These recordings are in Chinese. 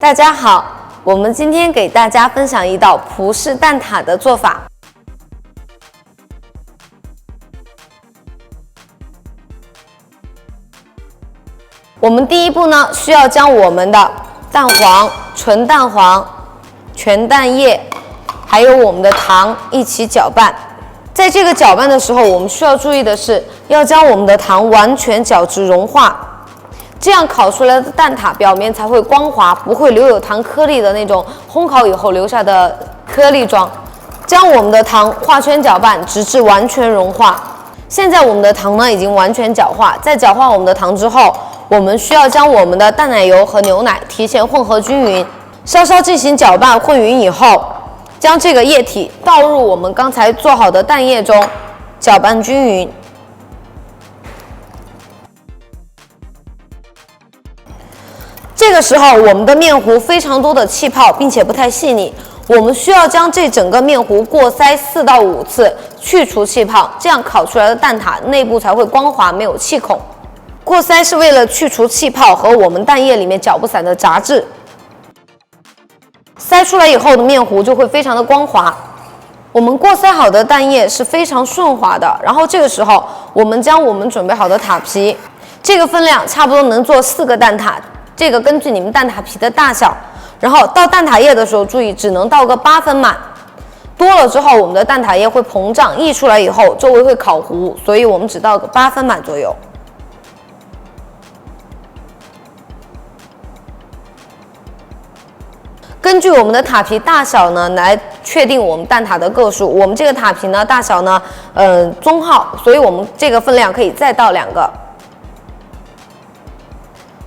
大家好，我们今天给大家分享一道葡式蛋挞的做法。我们第一步呢，需要将我们的蛋黄、纯蛋黄、全蛋液，还有我们的糖一起搅拌。在这个搅拌的时候，我们需要注意的是，要将我们的糖完全搅至融化。这样烤出来的蛋挞表面才会光滑，不会留有糖颗粒的那种烘烤以后留下的颗粒状。将我们的糖画圈搅拌，直至完全融化。现在我们的糖呢已经完全搅化，在搅化我们的糖之后，我们需要将我们的淡奶油和牛奶提前混合均匀，稍稍进行搅拌混匀以后，将这个液体倒入我们刚才做好的蛋液中，搅拌均匀。这个时候，我们的面糊非常多的气泡，并且不太细腻，我们需要将这整个面糊过筛4到5次，去除气泡，这样烤出来的蛋挞内部才会光滑，没有气孔。过筛是为了去除气泡和我们蛋液里面搅不散的杂质。筛出来以后的面糊就会非常的光滑。我们过筛好的蛋液是非常顺滑的。然后这个时候，我们将我们准备好的塔皮，这个分量差不多能做4个蛋挞。这个根据你们蛋挞皮的大小，然后倒蛋挞液的时候注意只能倒个8分满，多了之后我们的蛋挞液会膨胀，溢出来以后周围会烤糊，所以我们只倒个8分满左右。根据我们的塔皮大小呢，来确定我们蛋挞的个数。我们这个塔皮呢大小呢，中号，所以我们这个分量可以再倒2个。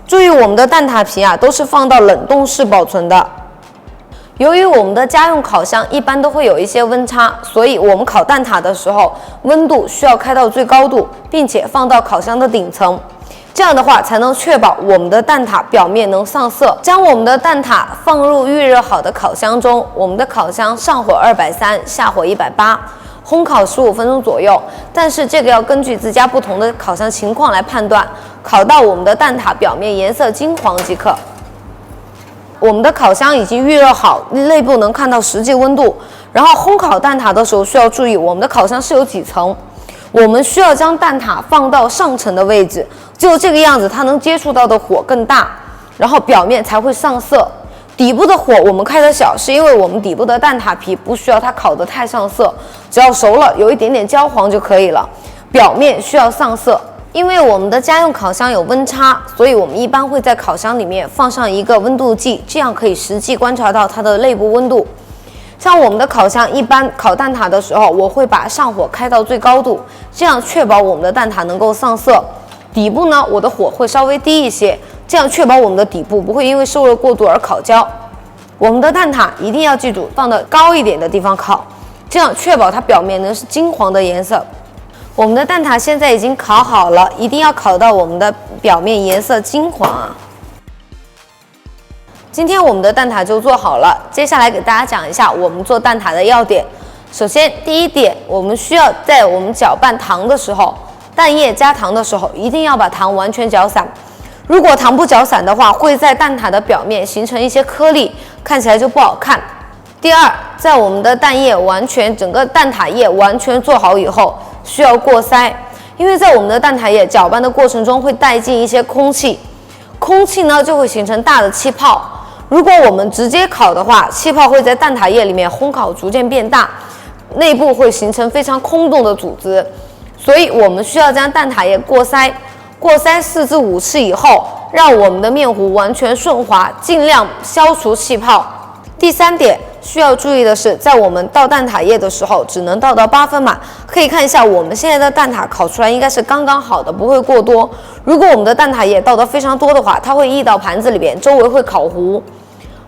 注意我们的蛋挞皮啊，都是放到冷冻室保存的。由于我们的家用烤箱一般都会有一些温差，所以我们烤蛋挞的时候，温度需要开到最高度，并且放到烤箱的顶层。这样的话才能确保我们的蛋挞表面能上色。将我们的蛋挞放入预热好的烤箱中，我们的烤箱上火230，下火180。烘烤15分钟左右，但是这个要根据自家不同的烤箱情况来判断。烤到我们的蛋挞表面颜色金黄即可。我们的烤箱已经预热好，内部能看到实际温度。然后烘烤蛋挞的时候需要注意，我们的烤箱是有几层，我们需要将蛋挞放到上层的位置，只有这个样子，它能接触到的火更大，然后表面才会上色。底部的火我们开得小，是因为我们底部的蛋挞皮不需要它烤得太上色，只要熟了有一点点焦黄就可以了。表面需要上色，因为我们的家用烤箱有温差，所以我们一般会在烤箱里面放上一个温度计，这样可以实际观察到它的内部温度。像我们的烤箱一般烤蛋挞的时候，我会把上火开到最高度，这样确保我们的蛋挞能够上色。底部呢，我的火会稍微低一些，这样确保我们的底部不会因为受热过度而烤焦。我们的蛋挞一定要记住放到高一点的地方烤，这样确保它表面能是金黄的颜色。我们的蛋挞现在已经烤好了，一定要烤到我们的表面颜色金黄啊。今天我们的蛋挞就做好了，接下来给大家讲一下我们做蛋挞的要点。首先第一点，我们需要在我们搅拌糖的时候，蛋液加糖的时候，一定要把糖完全搅散。如果糖不搅散的话，会在蛋挞的表面形成一些颗粒，看起来就不好看。第二，在我们的蛋液整个蛋挞液完全做好以后，需要过筛，因为在我们的蛋挞液搅拌的过程中会带进一些空气，空气呢就会形成大的气泡。如果我们直接烤的话，气泡会在蛋挞液里面烘烤逐渐变大，内部会形成非常空洞的组织。所以我们需要将蛋挞液过筛4至5次以后，让我们的面糊完全顺滑，尽量消除气泡。第三点需要注意的是，在我们倒蛋挞液的时候，只能倒到8分满。可以看一下我们现在的蛋挞烤出来应该是刚刚好的，不会过多。如果我们的蛋挞液倒得非常多的话，它会溢到盘子里边，周围会烤糊。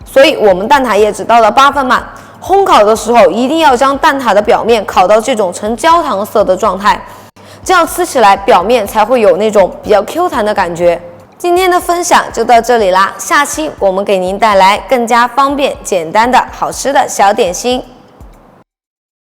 所以我们蛋挞液只倒到8分满。烘烤的时候一定要将蛋挞的表面烤到这种呈焦糖色的状态，这样吃起来表面才会有那种比较 Q 弹的感觉。今天的分享就到这里啦，下期我们给您带来更加方便简单的好吃的小点心。